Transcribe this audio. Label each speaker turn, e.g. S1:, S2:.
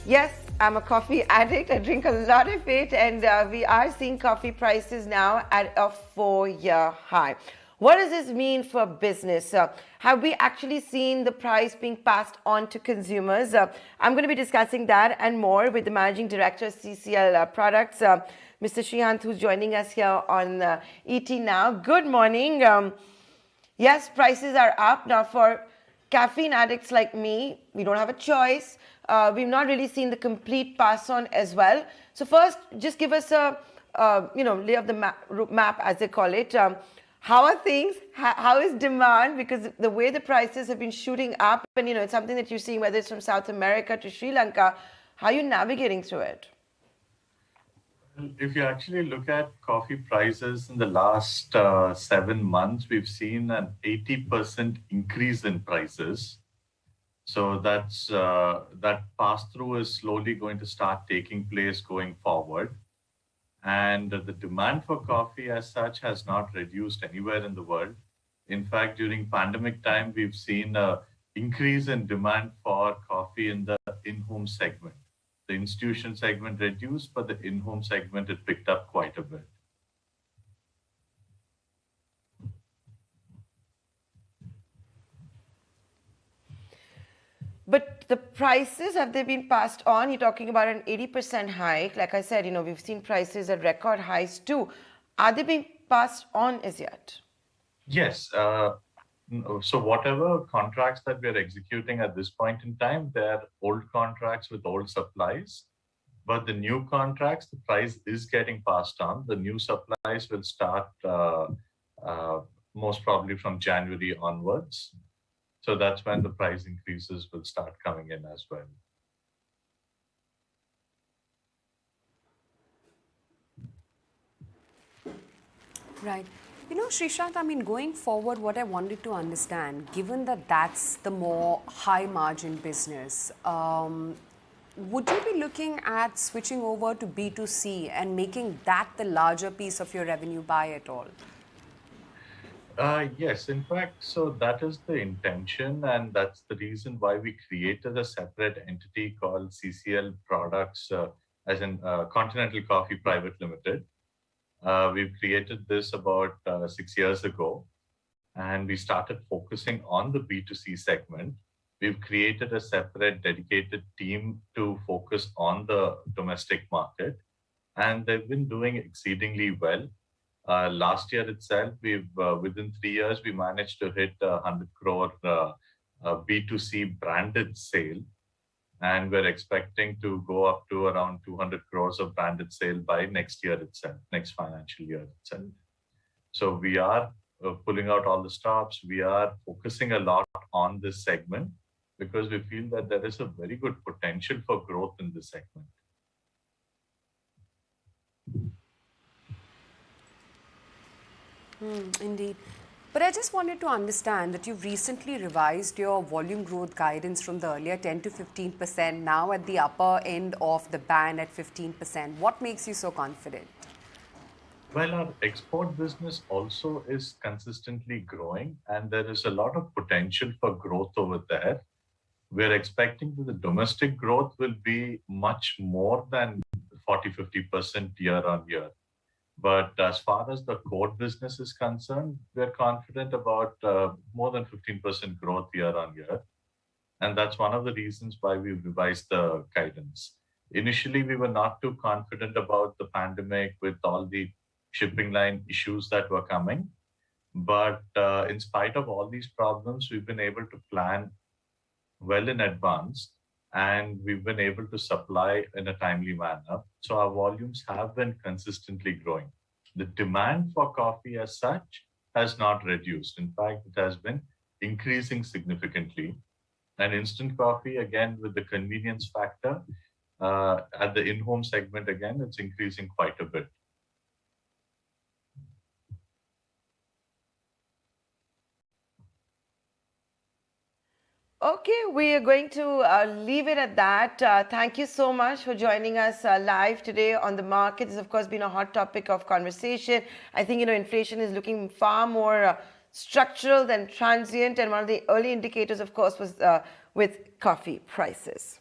S1: Yes, I'm a coffee addict. I drink a lot of it, and we are seeing coffee prices now at a 4-year high. What does this mean for business? Have we actually seen the price being passed on to consumers? I'm going to be discussing that and more with the Managing Director of CCL Products, Mr. Srishant, who's joining us here on ET Now. Good morning. Yes, prices are up. Now, for caffeine addicts like me, we don't have a choice. We've not really seen the complete pass on as well. So first, just give us a lay of the map, as they call it. How are things? How is demand? Because the way the prices have been shooting up, and it's something that you're seeing, whether it's from South America to Sri Lanka. How are you navigating through it?
S2: If you actually look at coffee prices in the last 7 months, we've seen an 80% increase in prices. So that pass through is slowly going to start taking place going forward. And the demand for coffee as such has not reduced anywhere in the world. In fact, during pandemic time, we've seen a increase in demand for coffee in the in-home segment. The institution segment reduced, but the in-home segment it picked up quite a bit.
S1: But the prices, have they been passed on? You're talking about an 80% hike. Like I said, we've seen prices at record highs too. Are they being passed on as yet?
S2: Yes. So whatever contracts that we are executing at this point in time, they're old contracts with old supplies. But the new contracts, the price is getting passed on. The new supplies will start uh, most probably from January onwards. So that's when the price increases will start coming in as well.
S3: Right. Srishant, I mean, going forward, what I wanted to understand, given that that's the more high margin business, would you be looking at switching over to B2C and making that the larger piece of your revenue by at all?
S2: Yes, in fact, so that is the intention, and that's the reason why we created a separate entity called CCL Products, as in Continental Coffee Private Limited. We've created this about 6 years ago, and we started focusing on the B2C segment. We've created a separate dedicated team to focus on the domestic market, and they've been doing exceedingly well. Last year itself, we've within 3 years we managed to hit 100 crore B2C branded sale, and we're expecting to go up to around 200 crores of branded sale by next year itself, next financial year itself. So we are pulling out all the stops. We are focusing a lot on this segment because we feel that there is a very good potential for growth in this segment.
S3: Indeed. But I just wanted to understand that you've recently revised your volume growth guidance from the earlier 10 to 15%, now at the upper end of the band at 15%. What makes you so confident?
S2: Well, our export business also is consistently growing, and there is a lot of potential for growth over there. We're expecting that the domestic growth will be much more than 40-50% year on year. But as far as the core business is concerned, we're confident about more than 15% growth year on year. And that's one of the reasons why we revised the guidance. Initially, we were not too confident about the pandemic with all the shipping line issues that were coming. But in spite of all these problems, we've been able to plan well in advance, and we've been able to supply in a timely manner. So our volumes have been consistently growing. The demand for coffee as such has not reduced. In fact, it has been increasing significantly. And instant coffee, again, with the convenience factor, at the in-home segment, again, it's increasing quite a bit.
S1: Okay, we are going to leave it at that. Thank you so much for joining us live today on the market. It's, of course, been a hot topic of conversation. I think, inflation is looking far more structural than transient. And one of the early indicators, of course, was with coffee prices.